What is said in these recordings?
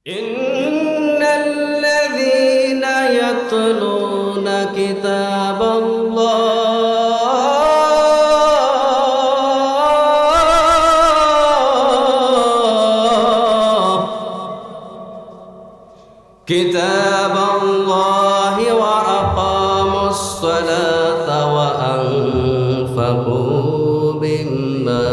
ইন্নাল্লাযীনা ইয়াতলুনা কিতাবাল্লাহ ওয়া আকামুস সালাতা ওয়া আনফাকু মিম্মা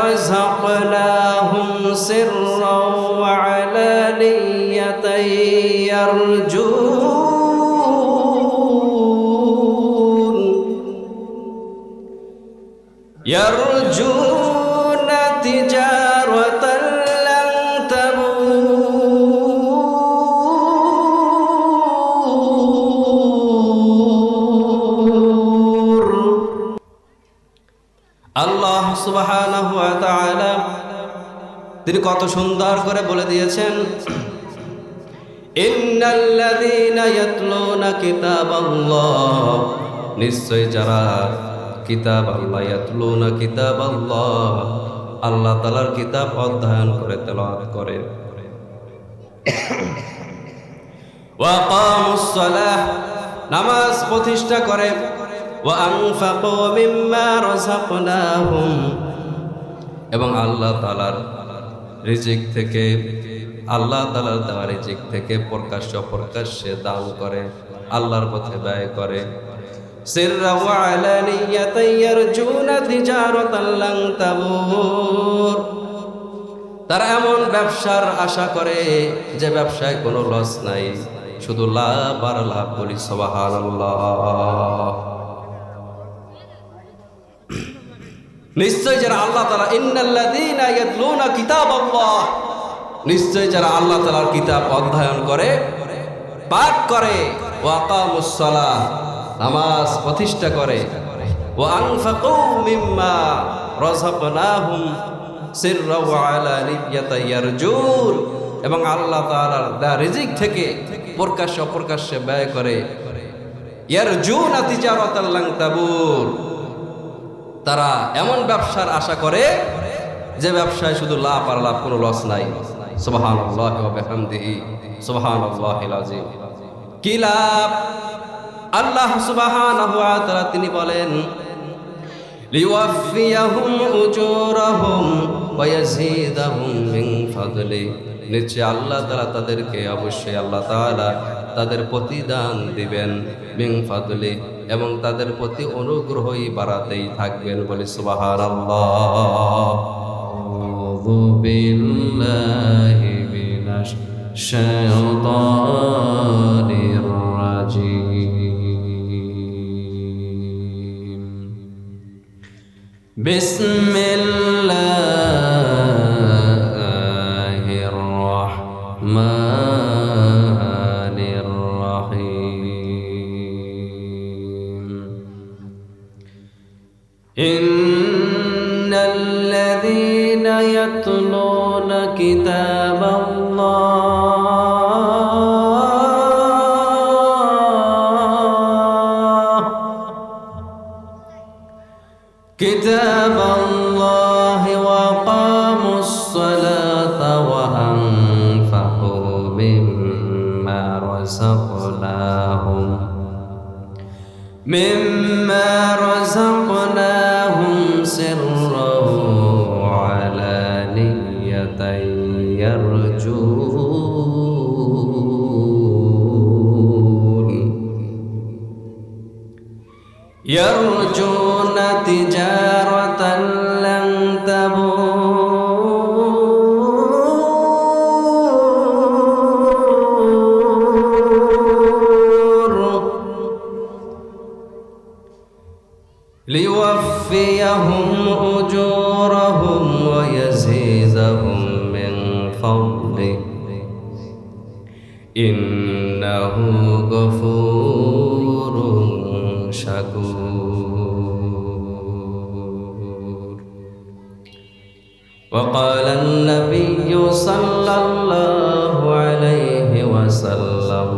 রাযাকনাহুম সিররাও ওয়া আলানিয়াতান ইয়ারজুনা তিজারাতান লান তাবুর। আল্লাহ সুবহানাহু ওয়া তাআলা তিনি কত সুন্দর করে বলে দিয়েছেন, ইন্নাল্লাযীনা ইয়াতলুনা কিতাবাল্লাহ, নিশ্চয় যারা কিতাবাল্লাহ, ইয়াতলুনা কিতাবাল্লাহ, আল্লাহ তাআলার কিতাব অধ্যয়ন করে তেলাওয়াত করে, ওয়া আকামুস সালাহ, নামাজ প্রতিষ্ঠা করে, ওয়া আনফাকু মিম্মা রাযাকনাহুম, এবং আল্লাহ তাআলার রিজিক থেকে, আল্লাহ তাআলার দেওয়া রিজিক থেকে প্রকাশ্যে দান করে, আল্লাহর পথে ব্যয় করে, সিররা ওয়া আলানিয়াতান ইয়ারজুনা তিজারাতান লান তাবুর, তারা এমন ব্যবসার আশা করে যে ব্যবসায় কোনো লস নাই, শুধু লাভ আর লাভ। বলি সুবহানাল্লাহ। নিশ্চয় যারা আল্লাহ তাআলা, ইন্নাল্লাযীনা ইয়াতলুনা কিতাবাল্লাহ, নিশ্চয় যারা আল্লাহ তাআলার কিতাব অধ্যয়ন করে, পাঠ করে, ওয়া আকামুস সালাহ, নামাজ প্রতিষ্ঠা করে, ওয়া আনফাকু মিম্মা রাযাকনাহুম সিররা ওয়া আলানিয়াতান ইয়ারজুন, এবং আল্লাহ তাআলার দেওয়া রিজিক থেকে প্রকাশ্যে ব্যয় করে, ইয়ারজুনা তিজারাতান লান তাবুর, তারা এমন ব্যবসার আশা করে যে ব্যবসায় শুধু লাভ আর লাভ, কোনো লস নাই। সুবহানাল্লাহি ওয়া বিহামদিহি সুবহানাল্লাহিল আযীম। কি লাভ? আল্লাহ সুবহানাহু ওয়া তাআলা তিনি বলেন, লিওয়াফিয়াহুম উজুরাহুম ওয়া ইয়াজিদাহুম মিন ফাদলি, নিশ্চয় আল্লাহ তাআলা তাদেরকে, অবশ্যই আল্লাহ তাআলা তাদের প্রতিদান দিবেন, মিন ফাদলি, এবং তাদের প্রতি অনুগ্রহই বাড়াতেই থাকবেন। বলি সুবহানাল্লাহ। আউযু বিল্লাহি মিনাশ শাইতানির রাজীম। বিসমিল্লাহির রাহমানির রাহিম। ইন্নাল্লাযীনা ইয়াতলুনা কিতাবাল্লাহি ওয়া আকামুস সালাতা ওয়া আনফাকু মিম্মা রাযাকনাহুম সিররা ওয়া আলানিয়াতান ইয়ারজুনা তিজারাতান লান তাবুর, লিওয়াফিয়াহুম উজুরাহুম ওয়া ইয়াজিদাহুম মিন ফাদলিহি ইন্নাহু গফুরুন শাকুর। وقال النبي صلى الله عليه وسلم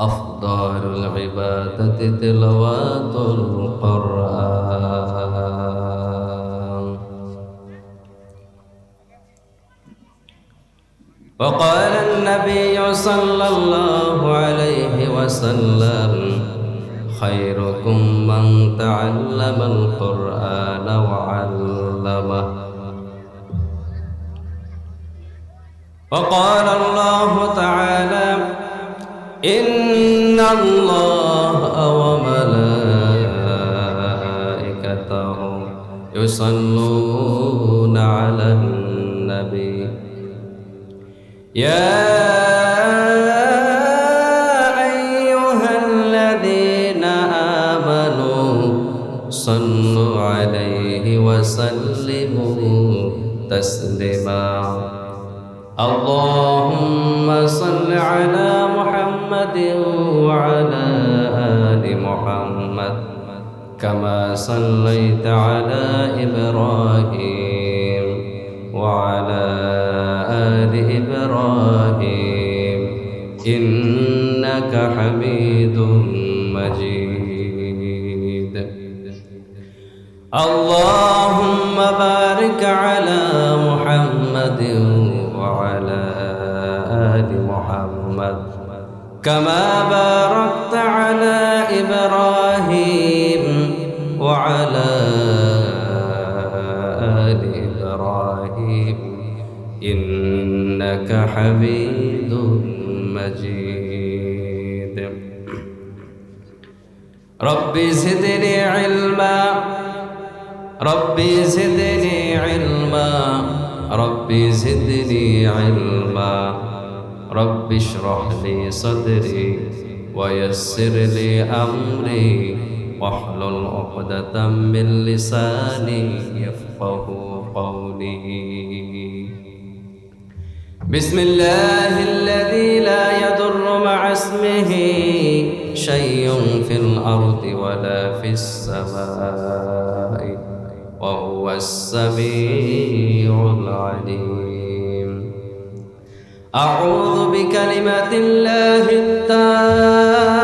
أفضل العبادة تلاوة القرآن وقال النبي صلى الله عليه وسلم خيركم من تعلم القرآن وعلمه وقال الله تعالى إن الله وملائكته يصلون على النبي يا أيها الذين آمنوا صلوا عليه وسلموا تسليما اللهم صل على محمد وعلى آل محمد كما صليت على إبراهيم وعلى آل إبراهيم إنك حميد مجيد اللهم بارك على محمد وعلى آل محمد كما باركت على إبراهيم وعلى آل إبراهيم إنك حميد مجيد ربي زدني علما ربي زدني علما ربي زدني علما ربي اشرح لي صدري ويسر لي أمري واحلل عقدة من لساني يفقه قولي بسم الله الذي لا يضر مع اسمه شيء في الأرض ولا في السماء وهو السميع العليم أعوذ بكلمات الله التامة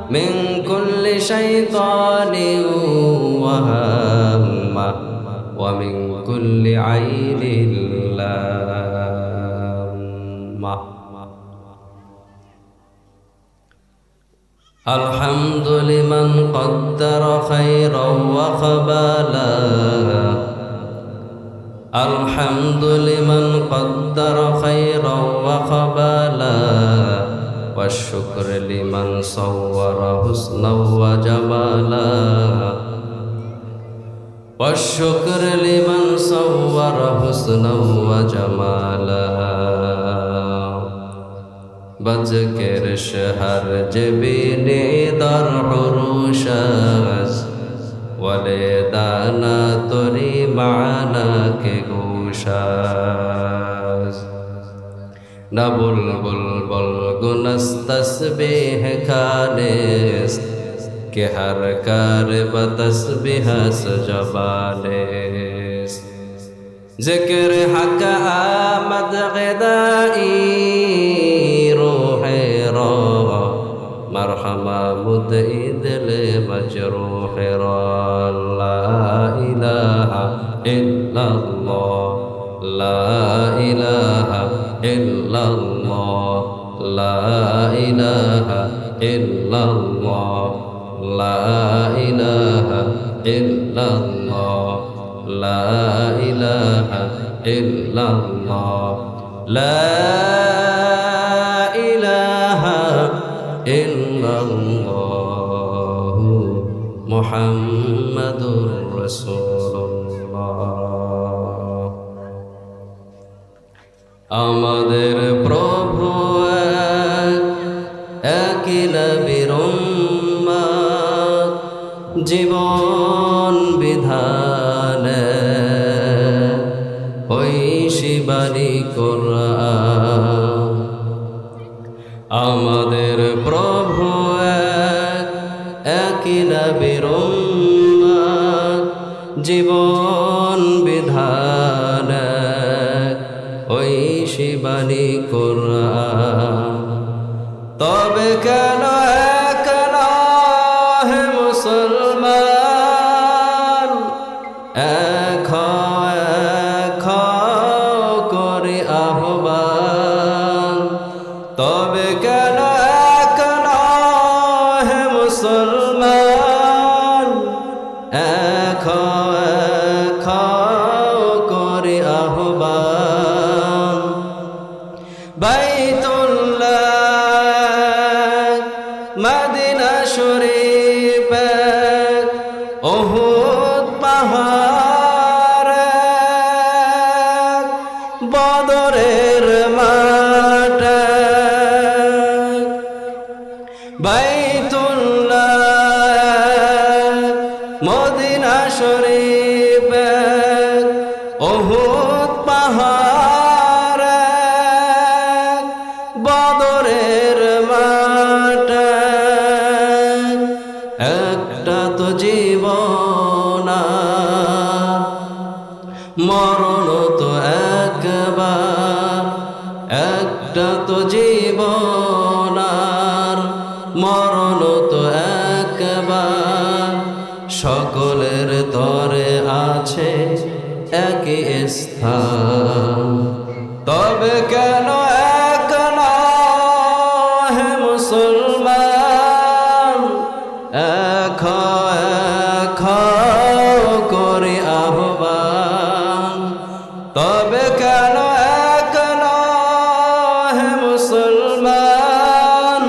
من كل شيطان وهامة ومن كل عين لامة الحمد لمن قدر خيرا وخبالا الحمد لمن قدر خيرا وخبالا والشكر لمن صور حسنا وجمالا والشكر لمن صور حسنا وجمالا بذكر شهر جبيني در عروشاز ولدانا تري معنا كغوشاز نبل بلبل گنس تسبیح کانس کہ ہر کار بتسبیح سجبانس ذکر حق آمد غدائی روح را مرحمہ مدعی دل مجروح را لا الہ الا اللہ لا الہ الا اللہ لا الہ الا اللہ لا الہ الا اللہ لا الہ الا اللہ لا الہ الا اللہ محمد رسول اللہ আমাদের প্রভু একই নবীর উম্মত জীবন বিধানে ওই শিবানী কোরআন আমাদের প্রভু একই নবীর উম্মত জীবন বিধানে ওই শিবানী কোরআন তবে কেন একলা হে মুসলমান এক করে মরণ তো একবার, একটা তো জীবন, আর মরণ তো একবার, সকলের তরে আছে একই স্থান। তবে কেন এক না হে মুসলমান, এক করি আহ্বান। তবে কেন এক না হে মুসলমান,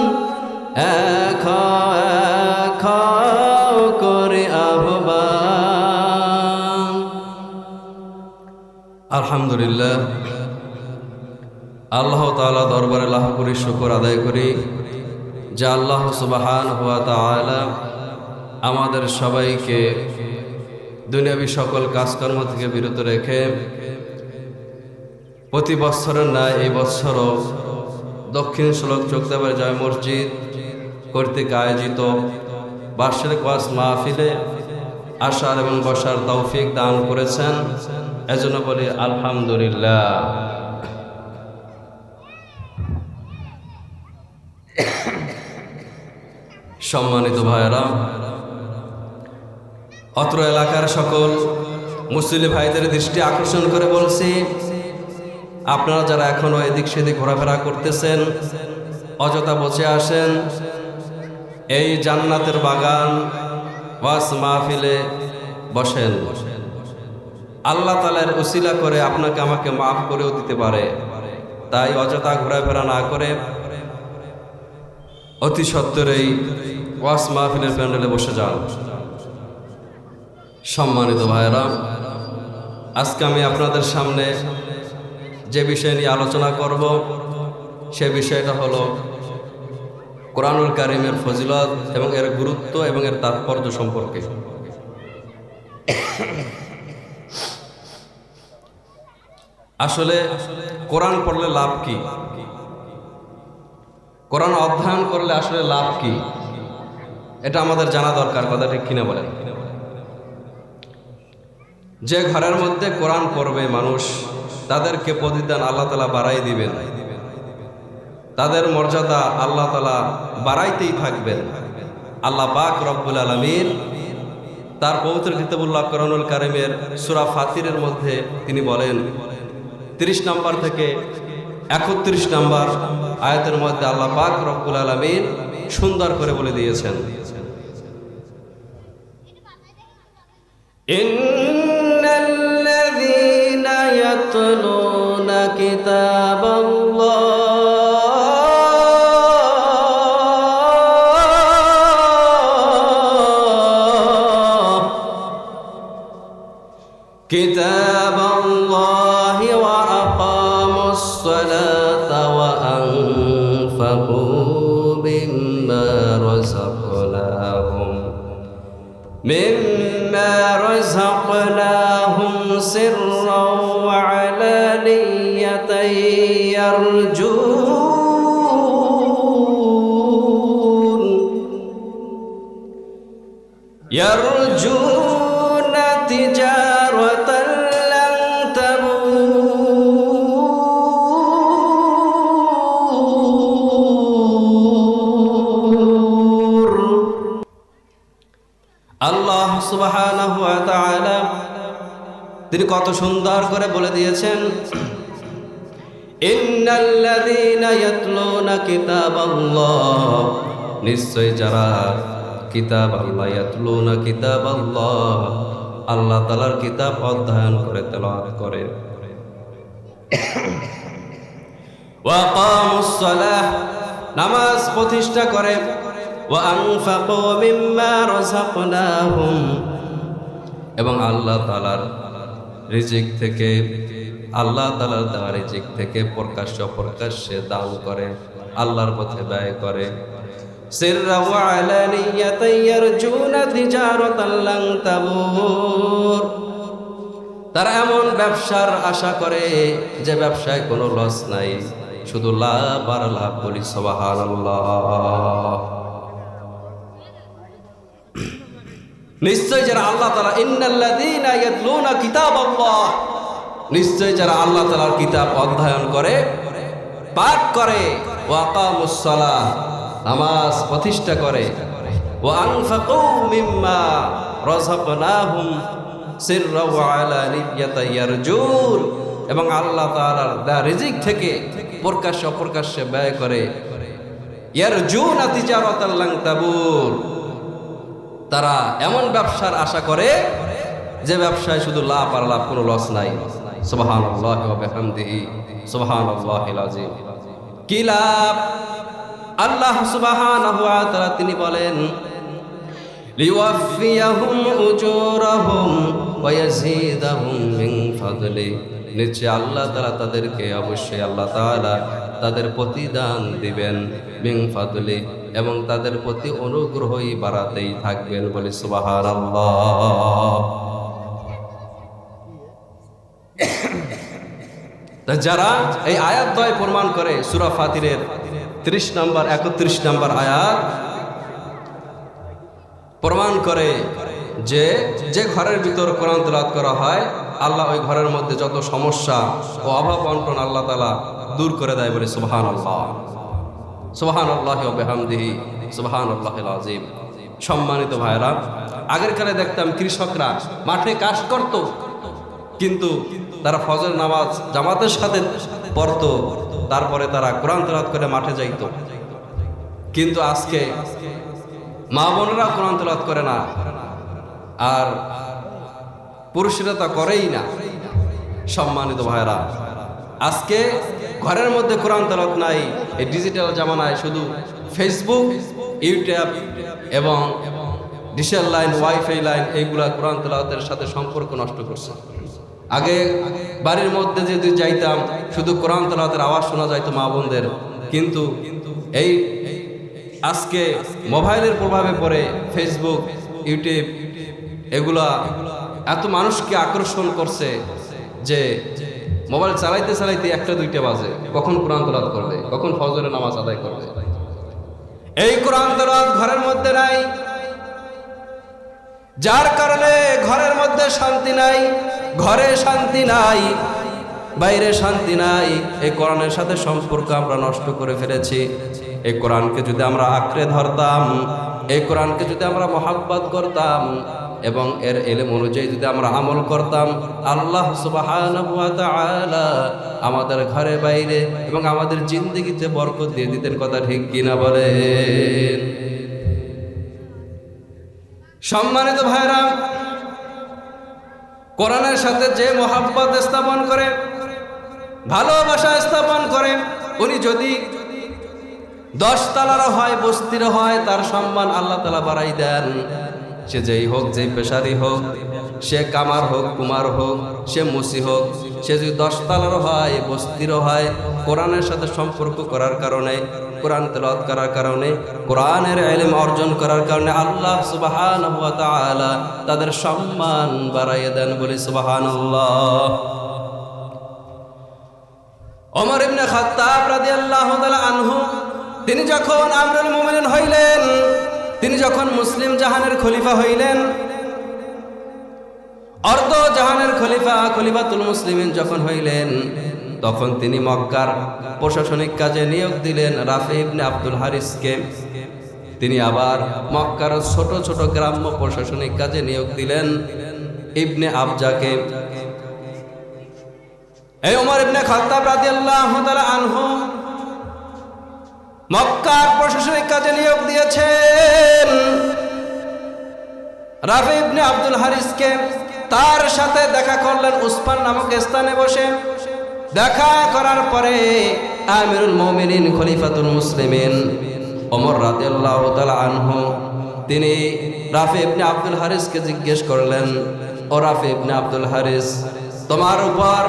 এক করি আহ্বান। আলহামদুলিল্লাহ, আল্লাহ তাআলা দরবারে লাখ কোটি শুকর আদায় করি যে আল্লাহ সুবহানাহু ওয়া তাআলা আমাদের সবাইকে দুনিয়াবী সকল কাজকর্ম থেকে বিরত রেখে প্রতি বৎসরের ন্যায় এই বৎসরও দক্ষিণ শোলক চোখদাবাড়ি জামে মসজিদ কর্তৃক আয়োজিত বার্ষিক ওয়াজ মাহফিলে আসার এবং বসার তৌফিক দান করেছেন। এজন্য বলি আলহামদুলিল্লাহ। সম্মানিত ভাইয়েরা, অত্র এলাকার সকল মুসলিম ভাইদের দৃষ্টি আকর্ষণ করে বলছি, আপনারা যারা এখনো এদিক সেদিক ঘোরাফেরা করতেছেন, অযথা বসে আসেন, এই জান্নাতের বাগান ওয়াজ মাহফিলে বসেন। আল্লাহ তাআলার উসিলা করে আপনাকে আমাকে মাফ করেও দিতে পারে, তাই অযথা ঘোরাফেরা না করে অতি সত্বরেই ওয়াজ মাহফিলের প্যান্ডেলে বসে যান। সম্মানিত ভাইয়েরা, আজকে আমি আপনাদের সামনে যে বিষয় নিয়ে আলোচনা করব সে বিষয়টা হলো কোরআনুল কারীমের ফজিলত এবং এর গুরুত্ব এবং এর তাৎপর্য সম্পর্কে। আসলে কোরআন পড়লে লাভ কি, কোরআন অধ্যয়ন করলে আসলে লাভ কি, এটা আমাদের জানা দরকার। কথা ঠিক কিনা বলেন? যে ঘরের মধ্যে কোরআন পড়বে মানুষ, তাদেরকে প্রতিদান আল্লাহ তাআলা বাড়াই দিবেন, তাদের মর্যাদা আল্লাহ তাআলা বাড়াইতেই থাকবেন। আল্লাহ পাক রব্বুল আলামিন তার পবিত্র কিতাবুল্লাহ কোরআনুল কারীমের সূরা ফাতিরের মধ্যে তিনি বলেন, 30 নম্বর থেকে 31 নম্বর আয়াতের মধ্যে আল্লাহ পাক রব্বুল আলামিন সুন্দর করে বলে দিয়েছেন, ইন্নাল্লাযীনা ইয়াতলুনা কিতাবাল্লাহ কিতাবাল্লাহি ওয়া আকামুস সালাতা ওয়া আনফাকু মিম্মা রাযাকনাহুম সিররাও ওয়া আলানিয়াতান ইয়ারজুনা তিজারাতান লান তাবুর। আল্লাহ সুবহানাহু ওয়া তাআলা তিনি কত সুন্দর করে বলে দিয়েছেন, ইন্নাল্লাযীনা ইয়াতলুনা কিতাবাল্লাহ, নিশ্চয় যারা কিতাব আল্লাহ, ইয়াতলুনা কিতাবাল্লাহ, আল্লাহ তাআলার কিতাব অধ্যয়ন করে তেলাওয়াত করে, ওয়া আকামুস সালাহ, নামাজ প্রতিষ্ঠা করে, ওয়া আনফাকু মিম্মা রাযাকনাহুম, এবং আল্লাহ তাআলার রিজিক থেকে, আল্লাহ তাআলার দেওয়া রিজিক থেকে প্রকাশ্য প্রকাশ্যে দান করে, আল্লাহর পথে ব্যয় করে, সিররা ওয়া আলানিয়াতান ইয়ারজুনা তিজারাতান লান তাবুর, তারা এমন ব্যবসার আশা করে যে ব্যবসায় কোনো লস নাই, শুধু লাভ আর লাভ। বলি সুবহানাল্লাহ। নিশ্চয় যারা আল্লাহ তাআলা ইন্নাল্লাযীনা ইয়াতলুনা কিতাবাল্লাহ, নিশ্চয় যারা আল্লাহ তাআলার কিতাব অধ্যয়ন করে, পাঠ করে, ওয়া আকামুস সালাহ, নামাজ প্রতিষ্ঠা করে, ওয়া আনফাকু মিম্মা রাযাকনাহুম সিররা ওয়া আলানিয়াতা ইয়ারজুন, এবং আল্লাহ তাআলার দেয়া রিজিক থেকে প্রকাশ্যে অপ্রকাশ্যে ব্যয় করে। ইয়ারজুনা তিজারাতাল লান তাবুর, তারা এমন ব্যবসার আশা করে যে ব্যবসায় শুধু লাভ আর লাভ, কোনো লস নাই। সুবহানাল্লাহি ওয়া বিহামদিহি সুবহানাল্লাহিল আযীম। কি লাভ? আল্লাহ সুবহানাহু ওয়া তাআলা তিনি বলেন, লিওয়াফিয়াহুম উজুরাহুম ওয়া ইয়াজিদাহুম মিন ফাদলি, নিশ্চয় আল্লাহ তাআলা তাদেরকে, অবশ্যই আল্লাহ তাআলা তাদের প্রতিদান দিবেন, মিন ফাদলি, এবং তাদের প্রতি অনুগ্রহই বাড়াতেই থাকবেন। বলি সুবহানাল্লাহ। যারা এই আয়াত দ্বয় প্রমাণ করে, সূরা ফাতিরের 30 নম্বর 31 নম্বর আয়াত প্রমাণ করে যে যে ঘরের ভিতর কোরআন তেলাওয়াত করা হয়, আল্লাহ ওই ঘরের মধ্যে যত সমস্যা ও অভাব অনটন আল্লাহ তাআলা দূর করে দেয়। বলে সুবহানাল্লাহ, সুবহানাল্লাহি ওয়া বিহামদিহি সুবহানাল্লাহিল আযীম। সম্মানিত ভাইরা, আগের কালে দেখতাম কৃষকরা মাঠে কাজ করত, কিন্তু তারা ফজর নামাজ জামাতের সাথে পড়তো, তারপরে তারা কোরআন তেলাওয়াত করে মাঠে যাইতো। কিন্তু আজকে মা বোনেরা কোরআন তেলাওয়াত করে না, আর পুরুষরা তা করেই না। সম্মানিত ভাইরা, আজকে ঘরের মধ্যে কোরআন তেলাওয়াত নাই। এই ডিজিটাল জামানায় শুধু ফেসবুক, ইউটিউব এবং ডিশের লাইন, ওয়াইফাই লাইন, এইগুলা কোরআন তেলাওয়াতের সাথে সম্পর্ক নষ্ট করছে। আগে বাড়ির মধ্যে যদি যাইতাম, শুধু কোরআন তেলাওয়াতের আওয়াজ শোনা যাইতো মা বোনদের, কিন্তু এই আজকে মোবাইলের প্রভাবে পড়ে ফেসবুক, ইউটিউব এগুলা এত মানুষকে আকর্ষণ করছে যে মোবাইল চালাইতে চালাইতে 1টা 2টা বাজে, কখন কোরআন তেলাওয়াত করবে, কখন ফজরের নামাজ আদায় করবে। এই কোরআন তেলাওয়াত ঘরের মধ্যে নাই, যার কারণে ঘরের মধ্যে শান্তি নাই, ঘরে শান্তি নাই, বাইরে শান্তি নাই। এই কোরআনের সাথে সম্পর্ক আমরা নষ্ট করে ফেলেছি। এই কোরআনকে যদি আমরা আঁকড়ে ধরতাম, এই কোরআনকে যদি আমরা মহাব্বত করতাম এবং এর ইলম অনুযায়ী যদি আমরা আমল করতাম, আল্লাহ সুবহানাহু ওয়া তাআলা আমাদের ঘরে বাইরে এবং আমাদের জিন্দেগিতে বরকত দিয়ে দিতেন। কথা ঠিক কিনা বলেন? সম্মানিত ভাইরা, কোরআনের সাথে যে মহাব্বত স্থাপন করে, ভালোবাসা স্থাপন করে, উনি যদি 10 তলারও হয়, বস্তির হয়, তার সম্মান আল্লাহ তাআলা বাড়াই দেন। সে যেই হোক, যেই পেশারি হোক, সে কামার হোক, কুমার হোক, সে মুসি হোক, সে যদি 10 তলারও হয়, বস্তিরও হয়, কোরআনের সাথে সম্পর্ক করার কারণে, কোরআন তেলাওয়াত করার কারণে, কোরআনের ইলম অর্জন করার কারণে আল্লাহ সুবহানাহু ওয়া তাআলা তাদের সম্মান বাড়াইয়া দেন। বলি সুবহানাল্লাহ। ওমর ইবনে খাত্তাব রাদিয়াল্লাহু তাআলা আনহু, তিনি যখন আমিরুল মুমিনিন হইলেন, তিনি যখন মুসলিম জাহানের খলিফা হইলেন, অর্ধ জাহানের খলিফা, খলিফাতুল মুসলিমিন যখন হইলেন, তখন তিনি মক্কার প্রশাসনিক কাজে নিয়োগ দিলেন রাফি ইবনে আব্দুল হারিসকে। তিনি আবার মক্কার ছোট ছোট গ্রাম্য প্রশাসনিক কাজে নিয়োগ দিলেন ইবনে আবজাকে। এই ওমর ইবনে খাত্তাব রাদিয়াল্লাহু তাআলা আনহু মক্কার প্রশাসনিক কাজে নিয়োগ দিয়েছেন রাফি ইবনে আব্দুল হারিসকে। তার সাথে দেখা করলেন উসমান নামক স্থানে বসে। দেখা করার পরে আমিরুল মুমিনিন খলিফাতুল মুসলিমিন ওমর রাদিয়াল্লাহু তাআলা আনহু তিনি রাফি ইবনে আব্দুল হারিসকে জিজ্ঞেস করলেন, ও রাফি ইবনে আব্দুল হারিস, তোমার উপর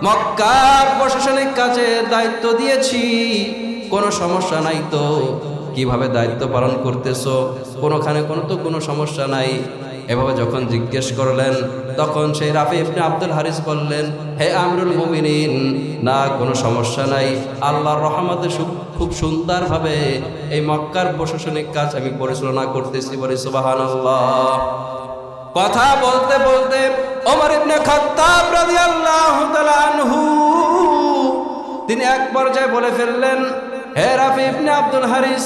মক্কার প্রশাসনিক কাজে দায়িত্ব দিয়েছি, কোনো সমস্যা নাই তো? কিভাবে দায়িত্ব পালন করতেছো? কোনোখানে কোনো সমস্যা নাই? এভাবে যখন জিজ্ঞেস করলেন, তখন সেই রাফি ইবনে আব্দুল হারিস বললেন, হে আমিরুল মুমিনিন, না কোনো সমস্যা নাই, আল্লাহর রহমতে খুব সুন্দরভাবে এই মক্কার প্রশাসনিক কাজ আমি পরিচালনা করতেছি। বলি সুবহানাল্লাহ। কথা বলতে বলতে ওমর ইবনে খাত্তাব রাদিয়াল্লাহু তাআলা তিনি এক পর্যায়ে বলে ফেললেন, হে রাফি ইবনে আব্দুল হারিস,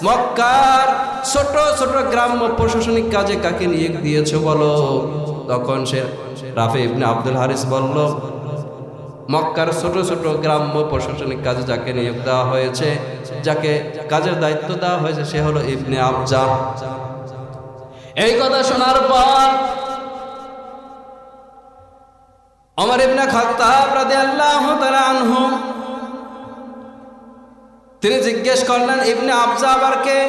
মক্কার ছোট ছোট গ্রাম্য প্রশাসনিক কাজে কাকে নিয়োগ দিয়েছো বলো। তখন সে রাফি ইবনে আব্দুল হারিস বলল, মক্কার ছোট ছোট গ্রাম্য প্রশাসনিক কাজে যাকে নিয়োগ দেওয়া হয়েছে, যাকে কাজের দায়িত্ব দেওয়া হয়েছে, সে হলো ইবনে আবজা। এই কথা শোনার পর ওমর ইবনে খাত্তাব রাদিয়াল্লাহু তাআলা আনহু তিনি জিজ্ঞেস করলেন, ইবনে আবজা আবার কে?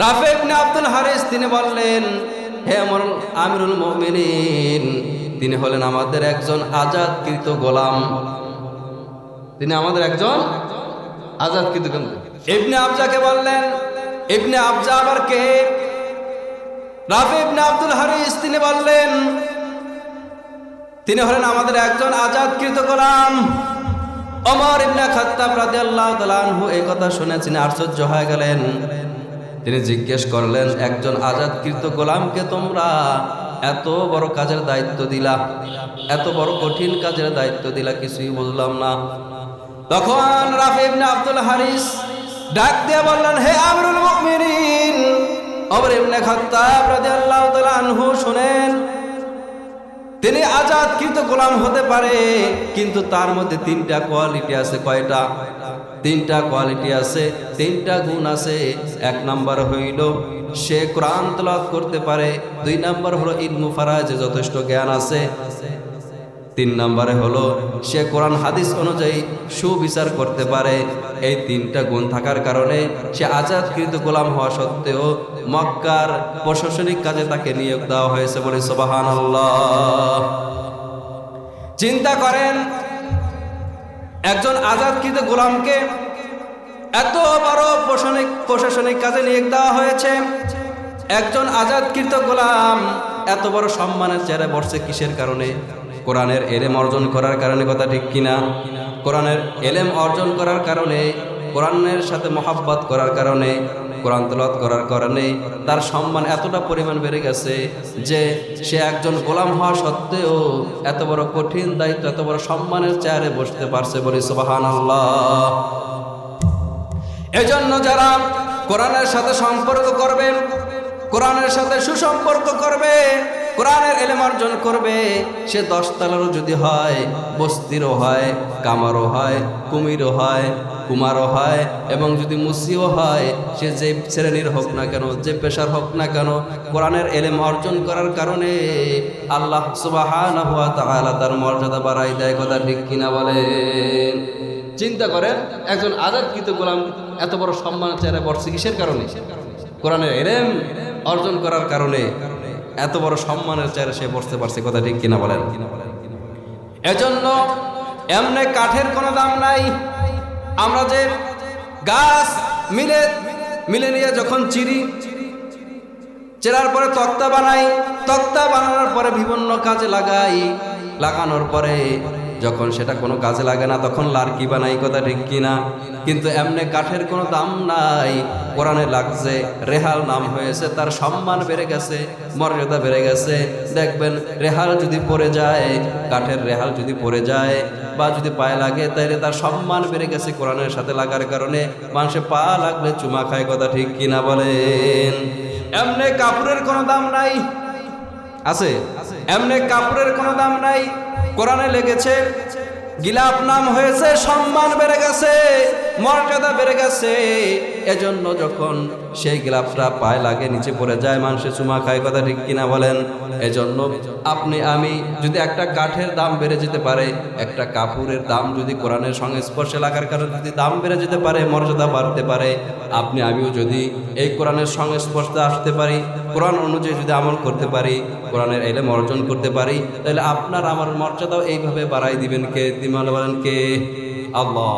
রাফি ইবনে আব্দুল হারিস তিনি বললেন, হে আমিরুল মুমিনিন, তিনি হলেন আমাদের একজন আজাদকৃত গোলাম। তিনি আমাদের একজন আজাদকৃত গোলাম। ইবনে আবজাকে বললেন, ইবনে আবজা আবার কে? রাফি ইবনে আব্দুল হারিস তিনি বললেন, তিনি হলেন আমাদের একজন আজাদকৃত গোলাম। ওমর ইবনে খাত্তাব রাদিয়াল্লাহু তাআলা আনহু এই কথা শুনে তিনি আশ্চর্য হয়ে গেলেন। তিনি জিজ্ঞেস করলেন, একজন আজাদকৃত গোলামকে তোমরা এত বড় কাজের দায়িত্ব দিলা, এত বড় কঠিন কাজের দায়িত্ব দিলা, কিছুই বুঝলাম না। তখন রাফি ইবনে আব্দুল হারিস ডাক দিয়ে বললেন, হে আমিরুল মুমিনিন ওমর ইবনে খাত্তাব রাদিয়াল্লাহু তাআলা আনহু, শুনেন, তিনি আজাদকৃত গোলাম হতে পারে, কিন্তু তার মধ্যে তিনটা কোয়ালিটি আছে। কয়টা? তিনটা কোয়ালিটি আছে, তিনটা গুণ আছে। এক নাম্বার হইল সে কোরআন তেলাওয়াত করতে পারে। দুই নাম্বার হলো ইলমু ফারায়েজে যথেষ্ট জ্ঞান আছে। তিন নাম্বারে হলো সে কোরআন হাদিস অনুযায়ী সুবিচার করতে পারে। এই তিনটা গুণ থাকার কারণে সে আজাদকৃত গোলাম হওয়া সত্ত্বেও মক্কার প্রশাসনিক কাজে তাকে নিয়োগ দেওয়া হয়েছে। বলে সুবহানাল্লাহ। চিন্তা করেন, একজন আজাদকৃত গোলামকে এত বড় প্রশাসনিক কাজে নিয়োগ দেওয়া হয়েছে। একজন আজাদকৃত গোলাম এত বড় সম্মানের চেয়ারে বসছে কিসের কারণে? কোরআনের এলেম অর্জন করার কারণে। কথা ঠিক কিনা? কোরআনের এলেম অর্জন করার কারণে, কোরআনের সাথে মহাব্বত করার কারণে, কোরআন তেলাওয়াত করার কারণে তার সম্মান এতটা পরিমাণ বেড়ে গেছে যে সে একজন গোলাম হওয়া সত্ত্বেও এত বড় কঠিন দায়িত্ব, এত বড় সম্মানের চেয়ারে বসতে পারছে। বলি সুবহানাল্লাহ। এজন্য যারা কোরআনের সাথে সম্পর্ক করবে, কোরআনের সাথে সুসম্পর্ক করবে, কোরআনের ইলম অর্জন করবে, সে 10 তলারও যদি হয়, বস্তিরও হয়, কামারও হয়, কুমিরও হয়, কুমারও হয়, এবং যদি মুসিও হয়, সে যে শ্রেণীর হোক না কেন, যে পেশার হোক না কেন, কোরআনের ইলম অর্জন করার কারণে আল্লাহ সুবহানাহু ওয়া তাআলা তার মর্যাদা বাড়াই দেয়। কথা ঠিক কিনা বলেন? চিন্তা করেন, একজন আজাদকৃত গোলাম এত বড় সম্মানের চেয়ারে বসছে কিসের কারণে? কোরআনের ইলম অর্জন করার কারণে এত বড় সম্মানের চেয়ারে সে বসতে পারছে। কথা ঠিক কিনা বলেন? এজন্য এমনি কাঠের কোনো দাম নাই। আমরা যে গাছ মিলে নিয়ে যখন চেরার পরে তক্তা বানাই, তক্তা বানানোর পরে বিভিন্ন কাজে লাগানোর পরে যখন সেটা কোনো কাজে লাগে না, তখন লার্কি বানাই। কথা ঠিক কিনা? কিন্তু এমনি কাঠের কোনো দাম নাই। কোরআনে লাগছে, রেহাল নাম হয়েছে, তার সম্মান বেড়ে গেছে, মর্যাদা বেড়ে গেছে। দেখবেন রেহাল যদি পড়ে যায়, কাঠের রেহাল যদি পড়ে যায় বা যদি পায়ে লাগে, তাহলে তার সম্মান বেড়ে গেছে কোরআনের সাথে লাগার কারণে। মানুষে পা লাগলে চুমা খায়। কথা ঠিক কিনা বলেন? এমনি কাপড়ের কোনো দাম নাই। আছে? এমনি কাপড়ের কোনো দাম নাই। কোরআনে লেগেছে, গিলাফ নাম হয়েছে, সম্মান বেড়ে গেছে, মর্যাদা বেড়ে গেছে। এজন্য যখন সেই গিলাফটা পায়ে লাগে, নিচে পড়ে যায়, মানুষে চুমা খায়। কথা ঠিক কিনা বলেন? এজন্য আপনি আমি যদি একটা কাঠের দাম বেড়ে যেতে পারে, একটা কাপড়ের দাম যদি কোরআনের সংস্পর্শে লাগার কারণে যদি দাম বেড়ে যেতে পারে, মর্যাদা বাড়তে পারে, আপনি আমিও যদি এই কোরআনের সংস্পর্শে আসতে পারি, কোরআন অনুযায়ী যদি আমল করতে পারি, কোরআনের ইলম অর্জন করতে পারি, তাহলে আপনার আমার মর্যাদাও এইভাবে বাড়াই দিবেন কে? দিমাল বলেন কে? আল্লাহ।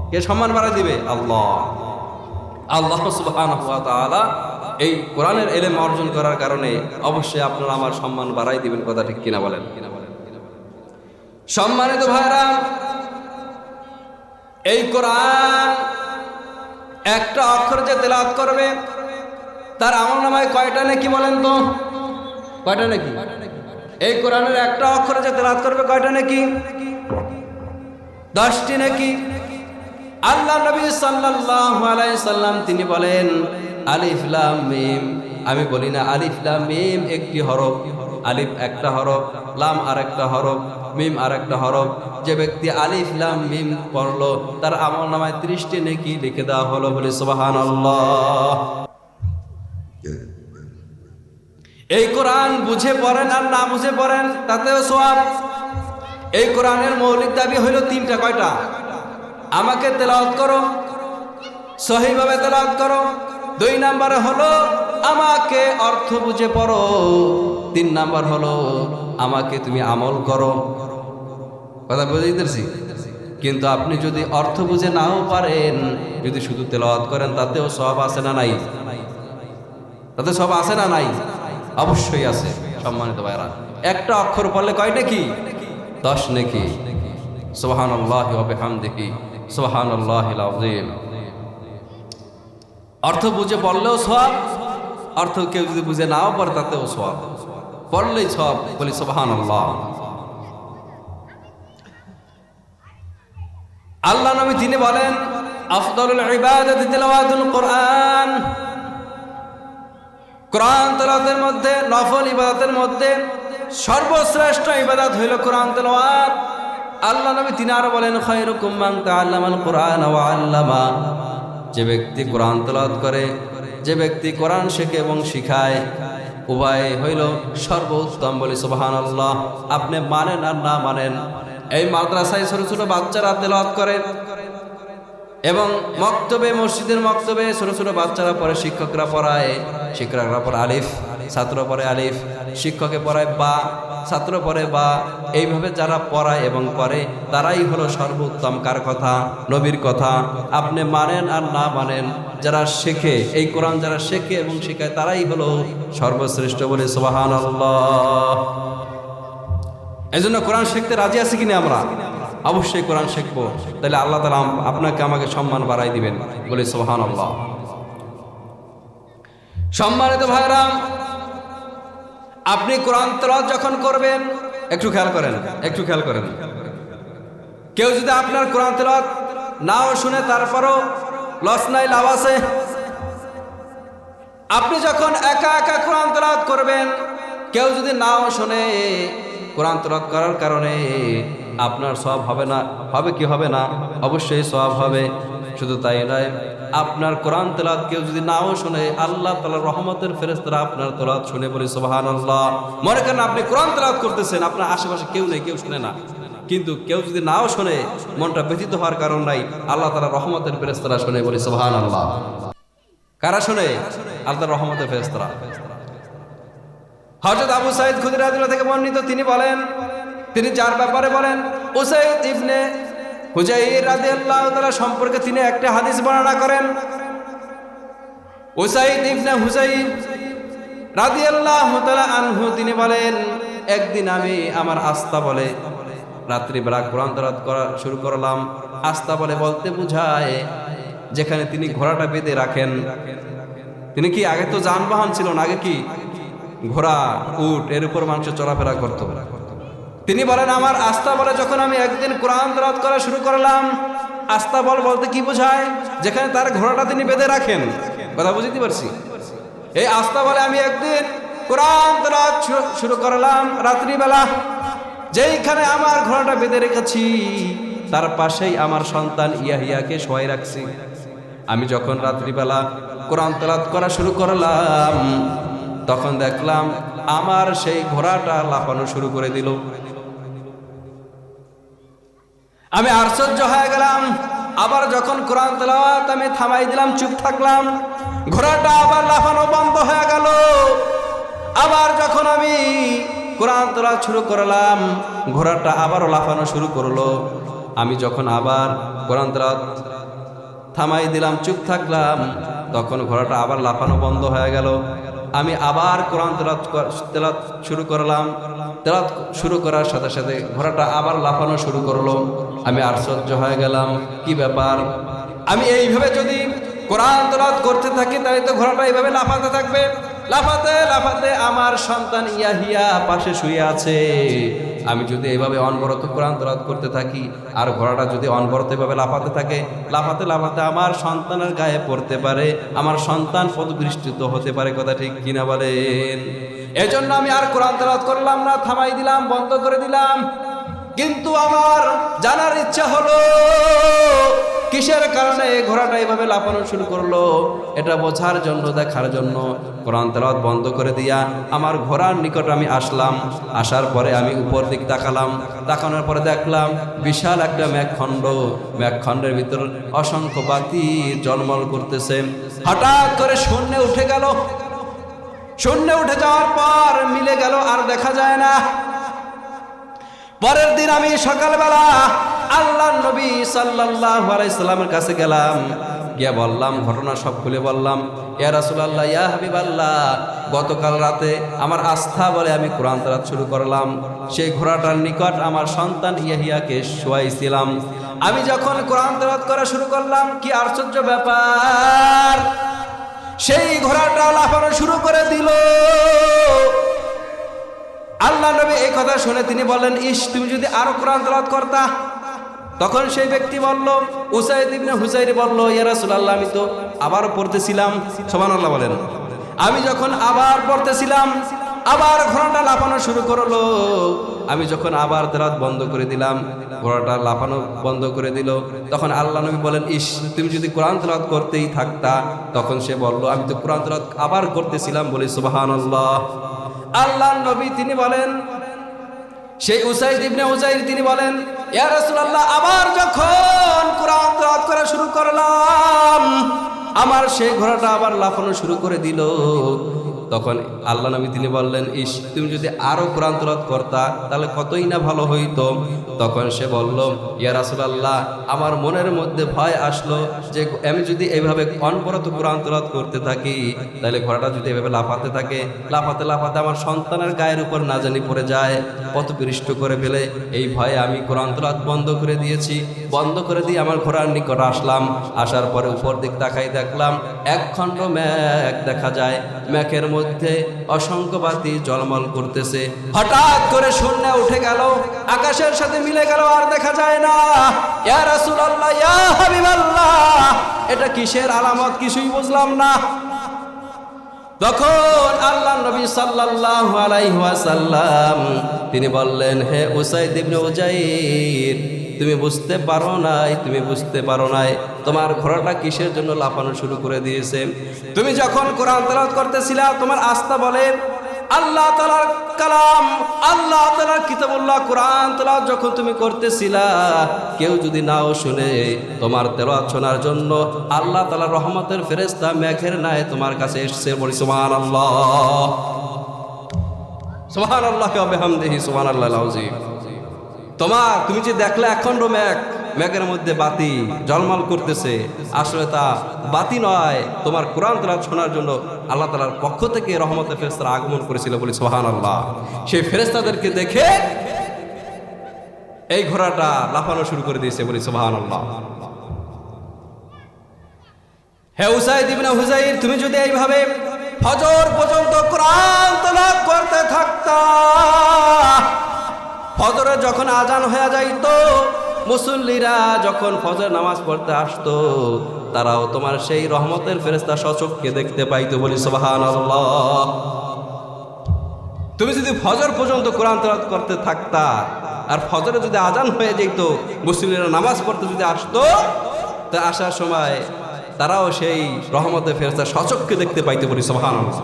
কে সম্মান বাড়াই দিবে? আল্লাহ। আল্লাহ সুবহানাহু ওয়া তাআলা এই কোরআনের ইলম অর্জন করার কারণে অবশ্যই আপনার আমার সম্মান বাড়াই দিবেন। কথা ঠিক কিনা বলেন? সম্মানিত ভাইরা, এই কোরআন একটা অক্ষর যে তেলাওয়াত করবে, তার আমলনামায় কয়টা নেকি বলেন তো? কয়টা নেকি? এই কোরআনের একটা অক্ষরে যে তেলাওয়াত করবে কয়টা নাকি? 10টি নাকি। আল্লাহ নবী সাল্লাল্লাহু আলাইহি সাল্লাম তিনি বলেন আলিফ লাম মিম। আমি বলি না আলিফ লাম মিম একটি হরফ, আলিফ একটা হরফ, লাম আরেকটা হরফ, মিম আরেকটা হরফ। যে ব্যক্তি আলিফ লাম মিম পড়লো তার আমলনামায় 30টি নেকি লিখে দেওয়া হলো। বলে সুবহানাল্লাহ। এই কোরআন বুঝে পড়েন আর না বুঝে পড়েন তাতেও সওয়াব। এই কোরআনের মৌলিক দাবি হইল 3টা। কয়টা? আমাকে তেলাওয়াত করো, সহিভাবে তেলাওয়াত করো। 2 নম্বরে হলো আমাকে অর্থ বুঝে পড়ো। 3 নম্বর হলো আমাকে তুমি আমল করো। কথা বুঝে দিতেছি? কিন্তু আপনি যদি অর্থ বুঝে নাও পারেন, যদি শুধু তেলাওয়াত করেন তাতেও সওয়াব আছে না নাই? তাতে সওয়াব আছে না নাই? অবশ্যই আছে সম্মানিত ভাইরা। একটা অক্ষর পড়লে কয় নেকি? 10 নেকি। সুবহানাল্লাহি ওয়া বিহামদিহি সুবহানাল্লাহিল আযীম। অর্থ বুঝে পড়লেও সওয়াব, অর্থ কেউ যদি বুঝে নাও পারে তাতেও সওয়াব, পড়লেই সওয়াব। বলি সুবহানাল্লাহ। আল্লাহ নবী তিনি বলেন আফদালুল ইবাদাতি তিলাওয়াতুল কোরআন। কোরআন তেলাওয়াতের মধ্যে, নফল ইবাদতের মধ্যে সর্বশ্রেষ্ঠ ইবাদত হইল কোরআন তেলাওয়াত। আল্লাহ নবী তিনি আরো বলেন খায়রুকুম মান তাআল্লামাল কোরআন ওয়া আল্লামা। যে ব্যক্তি কোরআন তেলাওয়াত করে, যে ব্যক্তি কোরআন শেখে এবং শিখায়, উভয় হইল সর্বোত্তম। বলি সুবহানাল্লাহ। আপনি মানেন আর না মানেন, এই মাদ্রাসায় ছোট ছোট বাচ্চারা তেলাওয়াত করে এবং মক্তবে, মসজিদের মক্তবে ছোট ছোট বাচ্চারা পড়ে, শিক্ষকরা পড়ায়, শিক্ষকরা পড়ে আলিফ, ছাত্র পড়ে আলিফ, শিক্ষকে পড়ায় বা, ছাত্র পড়ে বা। এইভাবে যারা পড়ায় এবং করে তারাই হলো সর্বোত্তম। কার কথা? নবীর কথা। আপনি মানেন আর না মানেন, যারা শেখে, এই কোরআন যারা শেখে এবং শেখায় তারাই হলো সর্বশ্রেষ্ঠ। বলে সুবহানাল্লাহ। এই জন্য কোরআন শিখতে রাজি আছি কিনা আমরা? অবশ্যই কোরআন শিখবো, তাহলে আল্লাহ তাআলা আপনাকে আমাকে সম্মান বাড়াই দিবেন। বলে সুবহানাল্লাহ। সম্মানিত ভাইরা, আপনি কোরআন তেলাওয়াত যখন করবেন একটু খেয়াল করেন, একটু খেয়াল করেন। কেউ যদি আপনার কোরআন তেলাওয়াত নাও শুনে তারপরও লস নাই, লাভ আছে। আপনি যখন একা একা কোরআন তেলাওয়াত করবেন, কেউ যদি নাও শুনে, কোরআন তেলাওয়াত করার কারণে আপনার সওয়াব হবে না? হবে কি হবে না? অবশ্যই সওয়াব হবে। শুধু তাই নয়, আপনার কোরআন তেলাওয়াত কেউ যদি নাও শুনে, আল্লাহ তাআলার রহমতের ফেরেশতারা আপনার তেলাওয়াত শুনে। বলি সুবহানাল্লাহ। মনে করেন আপনি কোরআন তেলাওয়াত করতেছেন, আপনার আশেপাশে কেউ নেই, কেউ শুনে না, কিন্তু কেউ যদি নাও শুনে, মনটা ব্যথিত হওয়ার কারণ নাই, আল্লাহ তাআলার রহমতের ফেরেশতারা শুনে। বলি সুবহানাল্লাহ। কারা শুনে? আল্লাহর রহমতের ফেরেশতারা। হযরত আবু সাঈদ খুদরী রাদিয়াল্লাহু থেকে বর্ণিত, তিনি বলেন, তিনি যার ব্যাপারে বলেন, উসাইদ ইবনে হুজাইর রাদিয়াল্লাহু তাআলা সম্পর্কে তিনি একটা হাদিস বর্ণনা করেন। উসাইদ ইবনে হুজাইর রাদিয়াল্লাহু তাআলা আনহু তিনি বলেন, একদিন আমি আমার আস্তা বলে রাত্রিবেলা কোরআন তেলাওয়াত করা শুরু করলাম। আস্তা বলে বলতে বোঝায় যেখানে তিনি ঘোড়াটা বেঁধে রাখেন। তিনি কি, আগে তো যানবাহন ছিল না, আগে কি ঘোড়া, উট, এর উপর মানুষ চলাফেরা করত। তিনি বলেন আমার আস্তা বলে যখন আমি একদিন কোরআন তেলাওয়াত করা শুরু করলাম। আস্তা বল বলতে কি বোঝায়? যেখানে তার ঘোড়াটা তিনি বেঁধে রাখেন। কথা বুঝতে পারছি? এই আস্তা বলে আমি একদিন কোরআন তেলাওয়াত শুরু করলাম রাত্রিবেলা, যেইখানে আমার ঘোড়াটা বেঁধে রেখেছি তার পাশেই আমার সন্তান ইয়াহিয়াকে শোয়াই রাখছি। আমি যখন রাত্রিবেলা কোরআন তেলাওয়াত করা শুরু করলাম, তখন দেখলাম আমার সেই ঘোড়াটা লাফানো শুরু করে দিল। আমি আশ্চর্য হয়ে গেলাম। আবার যখন কোরআন তেলাওয়াত আমি থামাই দিলাম, চুপ থাকলাম, ঘোড়াটা আবার লাফানো বন্ধ হয়ে গেল। আবার যখন আমি কোরআন তেলাওয়াত শুরু করলাম, ঘোড়াটা আবারও লাফানো শুরু করলো। আমি যখন আবার কোরআন তেলাওয়াত থামাই দিলাম, চুপ থাকলাম, তখন ঘোড়াটা আবার লাফানো বন্ধ হয়ে গেল। আমি আবার কোরআন তেলাওয়াত শুরু করলাম। তেলাওয়াত শুরু করার সাথে সাথে ঘোড়াটা আবার লাফানো শুরু করলো। আমি আশ্চর্য হয়ে গেলাম, কি ব্যাপার? আমি এইভাবে যদি কোরআন তেলাওয়াত করতে থাকি তাহলে তো ঘোড়াটা এইভাবে লাফাতে থাকবে। লাফাতে লাফাতে আমার সন্তান ইয়াহিয়া পাশে শুয়ে আছে। আমি যদি এভাবে অনবরত কোরআন তেলাওয়াত করতে থাকি আর ঘোড়াটা যদি অনবরত এভাবে লাফাতে থাকে, লাফাতে লাফাতে আমার সন্তানের গায়ে পড়তে পারে, আমার সন্তান পদদৃষ্টিত হতে পারে। কথা ঠিক কিনা বলেন? এজন্য আমি আর কোরআন তেলাওয়াত করলাম না, থামাই দিলাম, বন্ধ করে দিলাম। কিন্তু আমার জানার ইচ্ছা হলো কিসের কারণে ঘোড়াটা এইভাবে লাফানো শুরু করলো, এটা বোঝার জন্য, দেখার জন্য কোরআন তেলাওয়াত বন্ধ করে দিয়া আমার ঘোড়ার নিকট আমি আসলাম। আসার পরে আমি উপর দিক তাকালাম, তাকানোর পরে দেখলাম বিশাল একটা মেঘখণ্ড, মেঘখণ্ডের ভিতর অসংখ্য বাতি ঝলমল করতেছে। হঠাৎ করে শূন্যে উঠে গেল, শূন্যে উঠে যাওয়ার পর মিলে গেল, আর দেখা যায় না। পরের দিন আমি সকালবেলা আল্লাহর নবী সাল্লাল্লাহু আলাইহি সাল্লামের কাছে গেলাম, গিয়া বললাম, ঘটনা সব খুলে বললাম। ইয়া রাসূলুল্লাহ, ইয়া হাবিবাল্লাহ, গতকাল রাতে আমার আস্থা বলে আমি কোরআন তেলাওয়াত শুরু করলাম। সেই ঘোড়াটার নিকট আমার সন্তান ইয়াহিয়াকে শোয়াইছিলাম। আমি যখন কোরআন তেলাওয়াত করা শুরু করলাম, কি আশ্চর্য ব্যাপার, সেই ঘোড়াটা লাফানো শুরু করে দিল। আল্লাহ নবী এই কথা শুনে তিনি বললেন, ইস, তুমি যদি আরো কোরআন তেলাওয়াত করতা। তখন সেই ব্যক্তি বলল, উসাইদ ইবনে হুযাইর বলল, ইয়া রাসূলুল্লাহ, আমি তো আবার পড়তেছিলাম। সুবহানাল্লাহ বলেন। আমি যখন আবার পড়তেছিলাম, আবার ঘোড়াটা লাফানো শুরু করলো। আমি যখন আবার তেলাওয়াত বন্ধ করে দিলাম, ঘোড়াটা লাফানো বন্ধ করে দিল। তখন আল্লাহ নবী বলেন, ইস, তুমি যদি কোরআন তেলাওয়াত করতেই থাকতা। তখন সে বলল, আমি তো কোরআন তেলাওয়াত আবার করতেছিলাম। বলি সুবহানাল্লাহ। আল্লাহর নবী তিনি বলেন, সেই উসাইদ ইবনে হুযাইর তিনি বলেন, ইয়া রাসূলুল্লাহ, আবার যখন কোরআন তেলাওয়াত করা শুরু করলাম, আমার সেই ঘোড়াটা আবার লাফানো শুরু করে দিল। তখন আল্লাহ নবী তিনি বললেন, ইস, তুমি যদি আরো কোরআন তেলাওয়াত করতা তাহলে কতই না ভালো হইতো। তখন সে বলল, ইয়া রাসূলুল্লাহ, আমার মনের মধ্যে ভয় আসলো যে আমি যদি এইভাবে অনবরত কোরআন তেলাওয়াত করতে থাকি, তাহলে ঘোড়াটা যদি এভাবে লাফাতে থাকে, লাফাতে লাফাতে আমার সন্তানের গায়ের উপর না জানি পড়ে যায়, পথপিষ্ট করে ফেলে। এই ভয়ে আমি কোরআন তেলাওয়াত বন্ধ করে দিয়েছি। বন্ধ করে দিয়ে আমার ঘোড়ার নিকট আসলাম। আসার পরে উপর দিক তাকাই দেখলাম একখণ্ড মেঘ দেখা যায়, মেঘের মধ্যে অসংখ্য বাতি ঝলমল করতেছে। হঠাৎ করে শূন্য উঠে গেল, আকাশের সাথে মিলে গেল, আর দেখা যায় না। ইয়া রাসূলুল্লাহ, ইয়া হাবিবাল্লাহ, এটা কিসের আলামত কিছুই বুঝলাম না। তখন আল্লাহর নবী সাল্লাল্লাহু আলাইহি ওয়াসাল্লাম তিনি বললেন, হে উসাইদ ইবনে হুযাইর, তুমি বুঝতে পারো নাই, তুমি বুঝতে পারো নাই তোমার ঘোড়াটা কিসের জন্য লাফানো শুরু করে দিয়েছে। তুমি যখন কোরআন তেলাওয়াত করতেছিলা, তোমার আস্থা বলেন আল্লাহ তাআলার কালাম, আল্লাহ তাআলার কিতাবুল্লাহ কোরআন তেলাওয়াত যখন তুমি করতেছিলা, কেউ যদি নাও শুনে, তোমার তেলাওয়াত শোনার জন্য আল্লাহ তাআলার রহমতের ফেরেশতা মেঘের ন্যায় তোমার কাছে এসেছে। বলি সুবহানাল্লাহ, সুবহানাল্লাহ ওয়া বিহামদিহি, সুবহানাল্লাহিল আযীম। তুমি যে দেখলে একখণ্ড মেঘ, মেঘের মধ্যে বাতি ঝলমল করতেছে, আসলে তা বাতি নয়, তোমার কোরআন তেলাওয়াত শোনার জন্য আল্লাহ তাআলার পক্ষ থেকে রহমতের ফেরেশতারা আগমন করেছিল। বলি সুবহানাল্লাহ। সেই ফেরেশতাদেরকে দেখে এই ঘোড়াটা লাফানো শুরু করে দিয়েছে। বলি সুবহানাল্লাহ। হে উসাইদ ইবনে হুযাইর, তুমি যদি এইভাবে ফজর পর্যন্ত কোরআন তেলাওয়াত করতে থাকতা, ফজরে যখন আজান হয়ে যাইতো, মুসল্লিরা যখন ফজর নামাজ পড়তে আসতো, তারাও তোমার সেই রহমতের ফেরেশতা সচক্ষে দেখতে পাইতো। বলি সুবহানাল্লাহ। তুমি যদি ফজর পর্যন্ত কোরআন তেলাওয়াত করতে থাকতা, আর ফজরে যদি আজান হয়ে যেত, মুসল্লিরা নামাজ পড়তে যদি আসতো, তা আসার সময় তারাও সেই রহমতের ফেরেশতা সচক্ষে দেখতে পাইতো। বলি সুবহানাল্লাহ।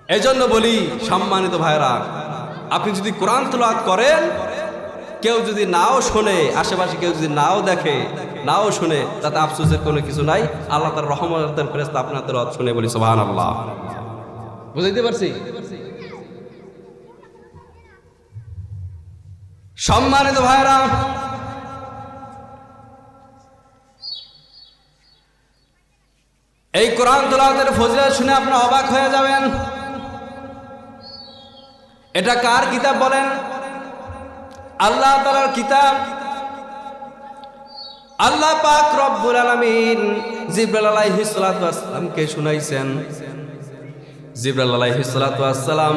এই জন্য বলি সম্মানিত ভাইরা, আপনি যদি কোরআন তেলাওয়াত করেন, কেউ যদি নাও শোনে, আশেপাশে কেউ যদি নাও দেখে, নাও শুনে, তাতে আফসোসের কোনো কিছু নাই। আল্লাহ তার রহমতের ফেরেশতা আপনার তেলাওয়াত শুনে। বলি সুবহানাল্লাহ। বুঝাইতে পারছি? সম্মানিত ভাইরা, এই কোরআন তেলাওয়াতের ফজিলত শুনে আপনি অবাক হয়ে যাবেন। এটা কার কিতাব বলেন? আল্লাহ তাআলার কিতাব। আল্লাহ পাক রব্বুল আলামিন জিবরাইল আলাইহিস সালাতু ওয়াস সালামকে শুনাইছেন। জিবরাইল আলাইহিস সালাতু ওয়াস সালাম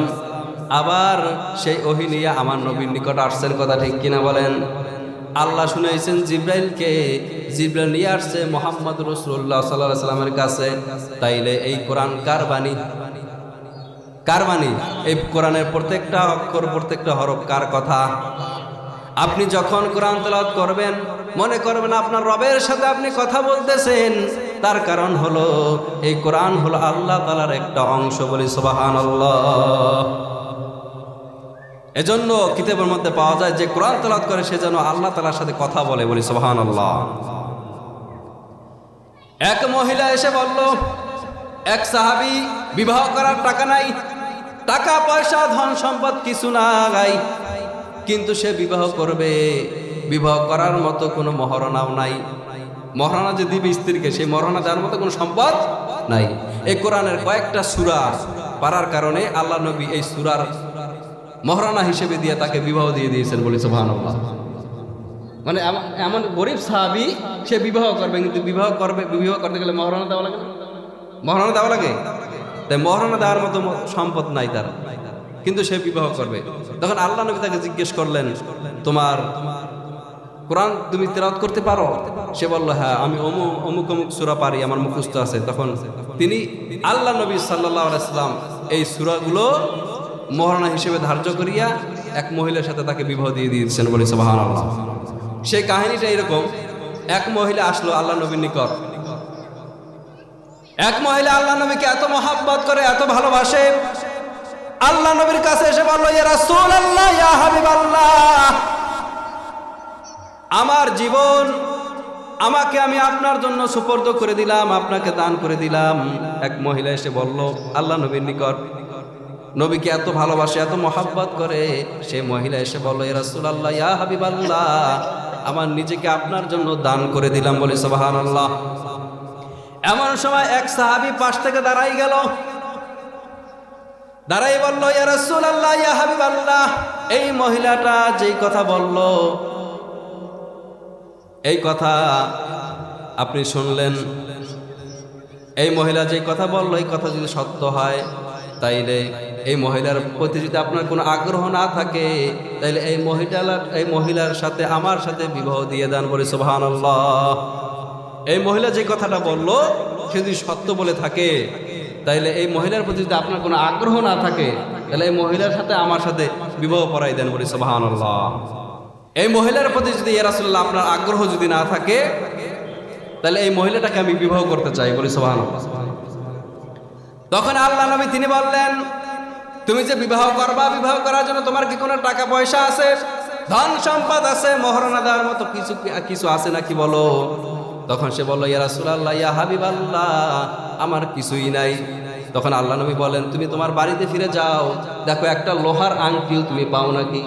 আবার সেই ওহী নিয়ে আমার নবীর নিকট আসছেন, কথা ঠিক কিনা বলেন? আল্লাহ শুনাইছেন জিবরাইলকে, জিবরাইল নিয়ে আসছে মুহাম্মদ রাসূলুল্লাহ সাল্লাল্লাহু আলাইহি সাল্লামের কাছে। তাইলে এই কোরআন কার বাণী? কার বাণী? এই কোরআনের প্রত্যেকটা অক্ষর, প্রত্যেকটা হরফ কার কথা? আপনি যখন কোরআন তেলাওয়াত করবেন মনে করবেন আপনার রবের সাথে আপনি কথা বলতেছেন। তার কারণ হলো এই কোরআন হলো আল্লাহ তাআলার একটা অংশ, বলি সুবহানাল্লাহ। এজন্য কিতাবের মধ্যে পাওয়া যায় যে কোরআন তেলাওয়াত করে সে যেন আল্লাহ তাআলার সাথে কথা বলে, বলি সুবহানাল্লাহ। এক মহিলা এসে বলল, এক সাহাবী বিবাহ করার টাকা নাই, টাকা পয়সা ধন সম্পদ কিছু নাই, কিন্তু সে বিবাহ করবে, বিবাহ করার মতো কোনো মহারণাও নাই। মহারণা যে দিবে স্ত্রীকে, সেই মহারণা দেওয়ার মতো কোনো সম্পদ নাই। এই কোরআনের কয়েকটা সূরা পারার কারণে আল্লাহ নবী এই সূরার মহারণা হিসেবে দিয়ে তাকে বিবাহ দিয়ে দিয়েছেন, বলি সুবহানাল্লাহ। মানে এমন গরিব সাহাবী সে বিবাহ করবে, কিন্তু বিবাহ করতে গেলে মহারণা দেওয়া লাগে না? মহারণা দেওয়া লাগে। তাই মহারণা দেওয়ার মতো সম্পদ নাই তার, কিন্তু সে বিবাহ করবে। তখন আল্লাহ নবী তাকে জিজ্ঞেস করলেন, তোমার কোরআন তুমি তেলাওয়াত করতে পারো? সে বলল, হ্যাঁ আমি অমুক অমুক সূরা পারি, আমার মুখস্থ আছে। তখন তিনি আল্লাহ নবী সাল্লাল্লাহু আলাইহি সাল্লাম এই সূরাগুলো মহারণা হিসেবে ধার্য করিয়া এক মহিলার সাথে তাকে বিবাহ দিয়ে দিয়েছেন, বলি সুবহানাল্লাহ। সেই কাহিনীটা এরকম, এক মহিলা আসলো আল্লাহ নবীর নিকট। এক মহিলা আল্লাহ নবীকে এত মহব্বত করে, এত ভালোবাসে, আল্লাহ নবীর কাছে এসে বলল, ইয়া রাসূলুল্লাহ, ইয়া হাবিবাল্লাহ, আমার জীবন আমাকে আমি আপনার জন্য সুপর্দ করে দিলাম, আপনাকে দান করে দিলাম। এক মহিলা এসে বলল আল্লাহ নবীর নিকট, নবীকে এত ভালোবাসে, এত মহব্বত করে, সে মহিলা এসে বলল, ইয়া রাসূলুল্লাহ, ইয়া হাবিবাল্লাহ, আমার নিজেকে আপনার জন্য দান করে দিলাম, বলি সুবহানাল্লাহ। এমন সময় এক সাহাবী পাশ থেকে দাঁড়াই গেল, দাঁড়াই বলল, ইয়া রাসূলুল্লাহ, ইয়া হাবিবাল্লাহ, এই মহিলাটা যেই কথা বলল, এই কথা আপনি শুনলেন। এই মহিলা যেই কথা বলল, এই কথা যদি সত্য হয়, তাইলে এই মহিলার প্রতি যদি আপনার কোনো আগ্রহ না থাকে, তাইলে এই মহিলার সাথে আমার সাথে বিবাহ দিয়ে দেন, বলি সুবহানাল্লাহ। এই মহিলা যে কথাটা বলল সে যদি সত্য বলে থাকে, তাইলে এই মহিলার প্রতি যদি আপনার কোনো আগ্রহ না থাকে, তাহলে এই মহিলার সাথে আমার সাথে বিবাহ পড়াই দেন, বলি সুবহানাল্লাহ। এই মহিলার প্রতি যদি ইয়া রাসূলুল্লাহ আপনার আগ্রহ যদি না থাকে, তাহলে এই মহিলাটাকে আমি বিবাহ করতে চাই, বলি সুবহানাল্লাহ। তখন আল্লাহ নবী তিনি বললেন, তুমি যে বিবাহ করবা, বিবাহ করার জন্য তোমার কি কোনো টাকা পয়সা আছে, ধন সম্পদ আছে, মহারণা দেওয়ার মতো কিছু আছে নাকি বলো? তখন সে বলল, ইয়া রাসূলুল্লাহ, ইয়া হাবিবাল্লাহ, আমার কিছুই নাই। তখন আল্লাহ নবী বলেন, তুমি তোমার বাড়িতে ফিরে যাও, দেখো একটা লোহার আংটিও তুমি পাও নাকি,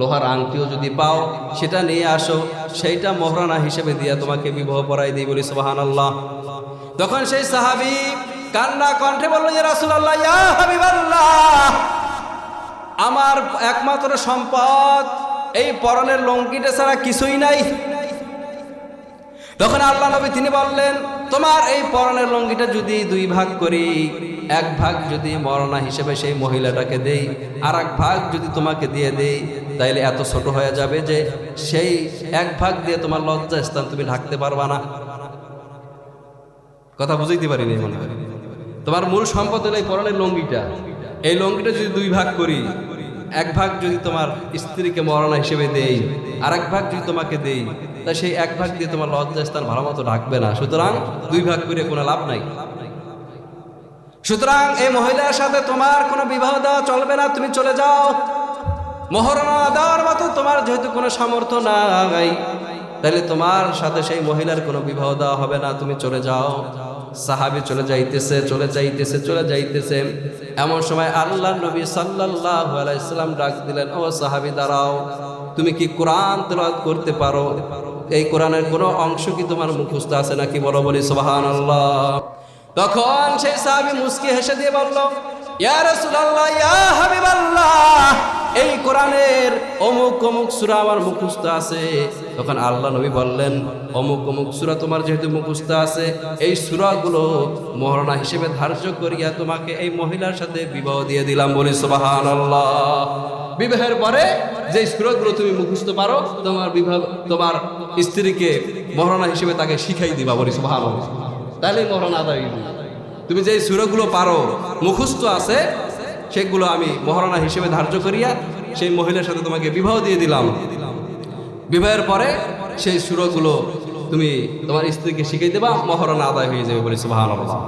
লোহার আংটিও যদি পাও সেটা নিয়ে আসো, সেইটা মহারণা হিসেবে দিয়ে তোমাকে বিবাহ পড়াই দিই, বলি সুবহানাল্লাহ। তখন সেই সাহাবী কান্না কণ্ঠে বলল, ইয়া রাসূলুল্লাহ, ইয়া হাবিবাল্লাহ, আমার একমাত্র সম্পদ এই পরনের লঙ্কিটা ছাড়া কিছুই নাই। তখন আল্লাহ নবী তিনি বললেন, তোমার এই পরনের লঙ্গিটা যদি দুই ভাগ করি, এক ভাগ যদি মরনা হিসেবে সেই মহিলাটাকে দেই, আর এক ভাগ যদি তোমাকে দিয়ে দেই, তাইলে এত ছোট হয়ে যাবে যে সেই এক ভাগ দিয়ে তোমার লজ্জা স্থান তুমি ঢাকতে পারবা না। কথা বুঝাইতে পারিনি মনে হয়। তোমার মূল সম্পদ হলো এই পরনের লঙ্গিটা, এই লঙ্গিটা যদি দুই ভাগ করি, এক ভাগ যদি তোমার স্ত্রীকে মরনা হিসেবে দেই, আর এক ভাগ যদি তোমাকে দেই, তা সেই এক ভাগ দিয়ে তোমার লজ্জাস্থান ভালো মতো ঢাকবে না। সুতরাং দুই ভাগ করে কোনো লাভ নাই। সুতরাং এই মহিলার সাথে তোমার কোনো বিবাহ দেওয়া চলবে না, তুমি চলে যাও। মহারণা দেওয়ার মতো তোমার যেহেতু কোনো সামর্থ্য নাই, তাহলে তোমার সাথে সেই মহিলার কোনো বিবাহ দেওয়া হবে না, তুমি চলে যাও। সাহাবী চলে যাইতেছে। এমন সময় আল্লাহর নবী সাল্লাল্লাহু আলাইহি সাল্লাম ডাক দিলেন, ও সাহাবী দাঁড়াও, তুমি কি কোরআন তেলাওয়াত করতে পারো? এই কোরআনের কোনো অংশ কি তোমার মুখস্থ আছে নাকি বলো, বলি সুবহানাল্লাহ। তখন সেই সাহাবী মুস্কি হেসে দিয়ে বলল, ইয়া রাসূলুল্লাহ, ইয়া হাবিবাল্লাহ, এই কোরআনের অমুক অমুক সূরা আমার মুখস্থ আছে। তখন আল্লাহ নবী বললেন, অমুক অমুক সূরা তোমার যেহেতু মুখস্থ আছে, এই সূরাগুলো মহারণা হিসেবে ধার্য করিয়া তোমাকে এই মহিলার সাথে বিবাহ দিয়ে দিলাম। বলি সুবহানাল্লাহ। বিবাহের পরে যে সূরাগুলো তুমি মুখস্থ পারো, তোমার স্ত্রীকে মহারণা হিসেবে তাকে শিখাই দিবা। বলি সুবহানাল্লাহ। তাহলে মহারণা আদায় হইবে। তুমি যে সূরাগুলো পারো মুখস্থ আছে, সেগুলো আমি মহারণা হিসেবে ধার্য করিয়া সেই মহিলার সাথে তোমাকে বিবাহ দিয়ে দিলাম। বিবাহের পরে সেই সূরাগুলো তুমি তোমার স্ত্রীকে শিখিয়ে দেবা, মহারণা আদায় হয়ে যাবে। বলি সুবহানাল্লাহ।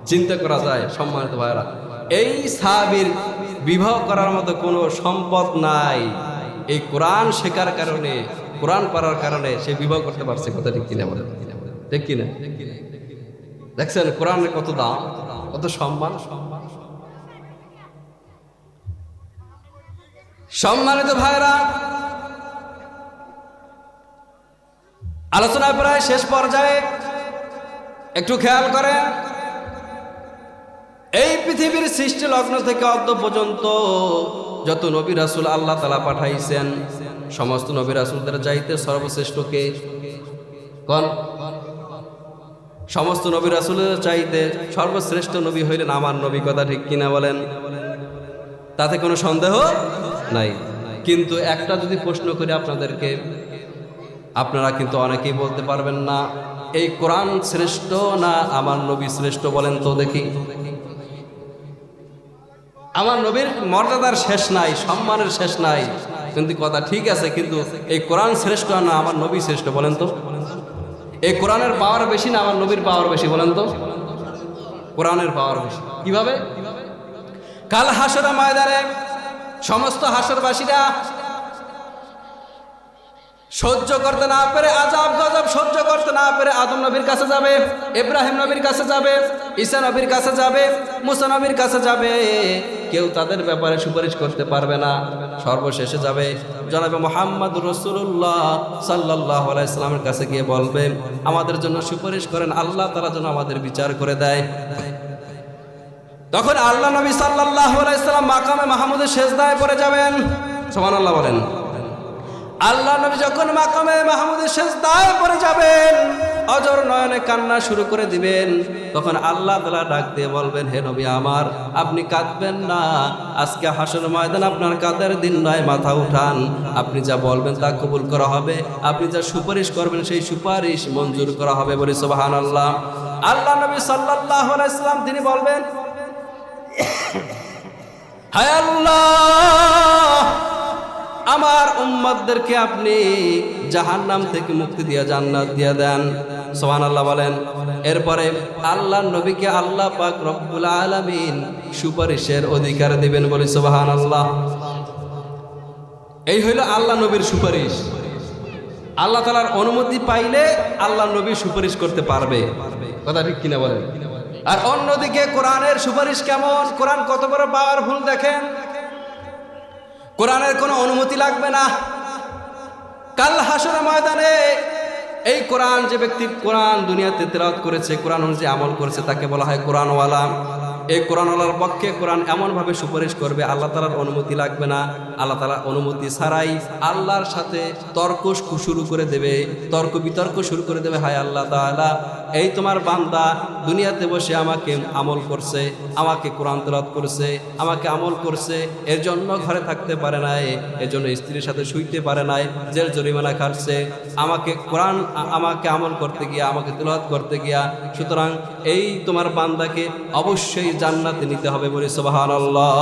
চিন্তা করা যায় সম্মানিত ভাইরা, এই সাহাবীর বিবাহ করার মতো কোনো সম্পদ নাই। এই কোরআন শেখার কারণে, কোরআন পড়ার কারণে সে বিবাহ করতে পারছে। কথা ঠিক কিনা বলেন? ঠিক কিনা? দেখছেন কোরআনের কত দাম, কত সম্মান। সম্মানিত ভাইরা, আলোচনা প্রায় শেষ পর্যায়ে। একটু খেয়াল করেন, এই পৃথিবীর সৃষ্টি লগ্ন থেকে অদ্য পর্যন্ত যত নবী রাসূল আল্লাহ তাআলা পাঠাইছেন, সমস্ত নবী রাসূলদের চাইতে সর্বশ্রেষ্ঠ কে? কোন? সমস্ত নবী রাসূলের চাইতে সর্বশ্রেষ্ঠ নবী হইলেন আমার নবী। কথা ঠিক কিনা বলেন? তাতে কোনো সন্দেহ নাই। কিন্তু একটা যদি প্রশ্ন করি আপনাদেরকে, আপনারা কিন্তু অনেকেই বলতে পারবেন না এই কোরআন শ্রেষ্ঠ না আমার নবী শ্রেষ্ঠ। বলেন তো দেখি। আমার নবীর মর্যাদার শেষ নাই, সম্মানের শেষ নাই, কিন্তু কথা ঠিক আছে, কিন্তু এই কোরআন শ্রেষ্ঠ না আমার নবী শ্রেষ্ঠ? বলেন তো। এই কোরআনের পাওয়ার বেশি না আমার নবীর পাওয়ার বেশি? বলেন তো। কোরআনের পাওয়ার বেশি। কিভাবে? কাল হাসর ময়দানে সমস্ত হাসরবাসীরা সহ্য করতে না পেরে, আযাব গজব সহ্য করতে না পেরে আদম নবীর কাছে যাবে, ইব্রাহিম নবীর কাছে যাবে, ঈসা নবীর কাছে যাবে, মুসা নবীর কাছে যাবে। কেউ তাদের ব্যাপারে সুপারিশ করতে পারবে না। সর্বশেষে যাবে জনাবে মুহাম্মদ রাসূলুল্লাহ সাল্লাল্লাহু আলাইহি সাল্লামের কাছে গিয়ে বলবে, আমাদের জন্য সুপারিশ করেন, আল্লাহ তাআলা যেন আমাদের বিচার করে দেয়। তখন আল্লাহ নবী সাল্লাল্লাহু আলাইহি সাল্লাম মাকামে মাহমুদের সিজদায় পড়ে যাবেন। সুবহানাল্লাহ বলেন। আল্লাহ নবী যখন মাকামে মাহমুদের সিজদায় পড়ে যাবেন, অজর নয়নে কান্না শুরু করে দিবেন, তখন আল্লাহ তাআলা ডাক দিয়ে বলবেন, হে নবী আমার, আপনি কাঁদবেন না। আজকে হাসর ময়দান আপনার কাঁদের দিন নয়, মাথা উঠান। আপনি যা বলবেন তা কবুল করা হবে, আপনি যা সুপারিশ করবেন সেই সুপারিশ মঞ্জুর করা হবে। বলি সুবহানাল্লাহ। আল্লাহ নবী সাল্লাল্লাহু আলাইহি সাল্লাম তিনি বলবেন, হায় আল্লাহ, আমার উম্মতদেরকে আপনি জাহান্নাম থেকে মুক্তি দিয়া জান্নাত দিয়া দেন। সুবহানাল্লাহ বলেন। এরপরে আল্লাহর নবীকে আল্লাহ পাক রব্বুল আলামিন সুপারিশের অধিকার দিবেন। বলি সুবহানাল্লাহ। এই হইল আল্লাহ নবীর সুপারিশ। আল্লাহ তাআলার অনুমতি পাইলে আল্লাহ নবী সুপারিশ করতে পারবে। কথা ঠিক কিনা বলেন? আর অন্যদিকে কোরআনের সুপারিশ কেমন, কোরআন কত বড় পাওয়ারফুল দেখেন। কোরআনের কোনো অনুমতি লাগবে না। কাল হাসরের ময়দানে এই কোরআন, যে ব্যক্তি কোরআন দুনিয়াতে তেলাওয়াত করেছে, কোরআন অনুযায়ী আমল করেছে, তাকে বলা হয় কোরআনওয়ালা। এই কোরআনওয়ালার পক্ষে কোরআন এমনভাবে সুপারিশ করবে, আল্লাহ তাআলার অনুমতি লাগবে না। আল্লাহ তাআলার অনুমতি ছাড়াই আল্লাহর সাথে তর্ক শুরু করে দেবে, তর্ক বিতর্ক শুরু করে দেবে। হায় আল্লাহ তাআলা, এই তোমার বান্দা দুনিয়াতে বসে আমাকে আমল করছে, আমাকে কোরআন তেলাওয়াত করছে, আমাকে আমল করছে, এর জন্য ঘরে থাকতে পারে নাই, এর জন্য স্ত্রীর সাথে শুইতে পারে নাই, জেল জরিমানা খাটছে, আমাকে কোরআন আমাকে আমল করতে গিয়া, আমাকে তেলাওয়াত করতে গিয়া। সুতরাং এই তোমার বান্দাকে অবশ্যই জান্নাতে নিতে হবে। বলে সুবহানাল্লাহ।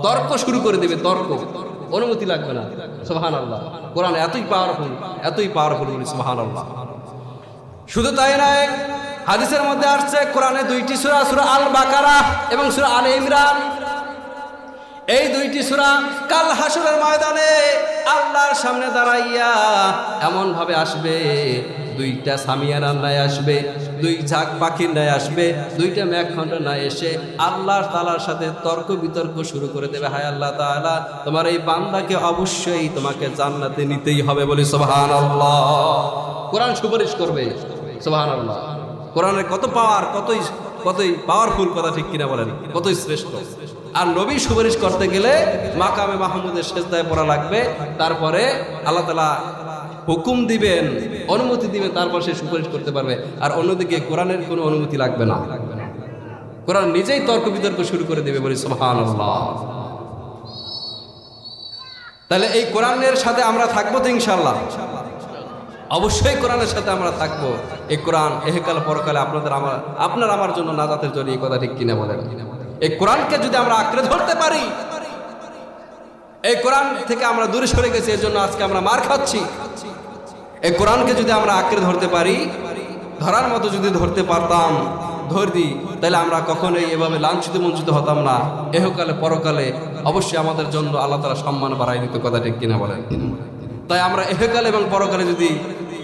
তর্ক শুরু করে দেবে, তর্ক, অনুমতি লাগবে না। সুবহানাল্লাহ। কোরআন এতই পাওয়ারফুল, এতই পাওয়ারফুল। বলে সুবহানাল্লাহ। শুধু তাই নয়, হাদিসের মধ্যে আসছে কোরআনে দুইটি সূরা, সূরা আল বাকারা এবং সূরা আলে ইমরান। এই দুইটি সূরা কাল হাসরের ময়দানে আল্লাহর সামনে দাঁড়াইয়া এমন ভাবে আসবে, দুইটা সামিয়ানার ন্যায় আসবে, দুই ঝাঁক পাখির ন্যায় আসবে, দুইটা মেঘখণ্ড ন্যায় এসে আল্লাহ তাআলার সাথে তর্ক বিতর্ক শুরু করে দেবে। হায় আল্লাহ তাআলা, তোমার এই বান্দাকে অবশ্যই তোমাকে জান্নাতে নিতেই হবে। বলি সুবহানাল্লাহ। কোরআন সুপারিশ করবে। সুবহানাল্লাহ। কোরআনের কত পাওয়ার, কতই পাওয়ারফুল। কথা ঠিক কিনা বলেন? কতই শ্রেষ্ঠ। আর নবী সুপারিশ করতে গেলে মাকামে মাহমুদের সেজদায় পড়া লাগবে, তারপরে আল্লাহ তাআলা হুকুম দিবেন, অনুমতি দিবেন, তারপর সে সুপারিশ করতে পারবে। আর অন্যদিকে কোরআনের কোনো অনুমতি লাগবে না, কোরআন নিজেই তর্ক বিতর্ক শুরু করে দেবে, বলি সুবহানাল্লাহ। তাহলে এই কোরআনের সাথে আমরা থাকবো তো ইনশাআল্লাহ, অবশ্যই কোরআনের সাথে আমরা থাকবো। এই কোরআন এহকাল পরকালে আপনার আমার জন্য নাজাতের জন্য, এই কথা ঠিক কিনা বলেন? এই কোরআনকে যদি আমরা আঁকড়ে ধরতে পারি, এই কোরআন থেকে আমরা দূরে সরে গেছি, এর জন্য আজকে আমরা মার খাচ্ছি। এই কোরআনকে যদি আমরা আঁকড়ে ধরতে পারি, ধরার মতো যদি ধরতে পারতাম, ধরি, তাহলে আমরা কখনোই এভাবে লাঞ্ছিত বঞ্চিত হতাম না। এহকালে পরকালে অবশ্যই আমাদের জন্য আল্লাহ তাআলা সম্মান বাড়াই দিত, কথা ঠিক কিনা বলেন? তাই আমরা এহকালে এবং পরকালে যদি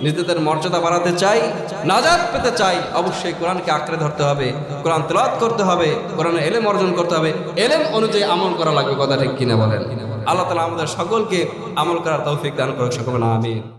নিজেদের মর্যাদা বাড়াতে চাই, নাজাত পেতে চাই, অবশ্যই কোরআনকে আঁকড়ে ধরতে হবে, কোরআন তেলাওয়াত করতে হবে, কোরআনে এলেম অর্জন করতে হবে, এলেম অনুযায়ী আমল করা লাগবে, কথা ঠিক কিনা বলেন? আল্লাহ তাআলা আমাদের সকলকে আমল করার তৌফিক দান করুক, সকলে আমিন।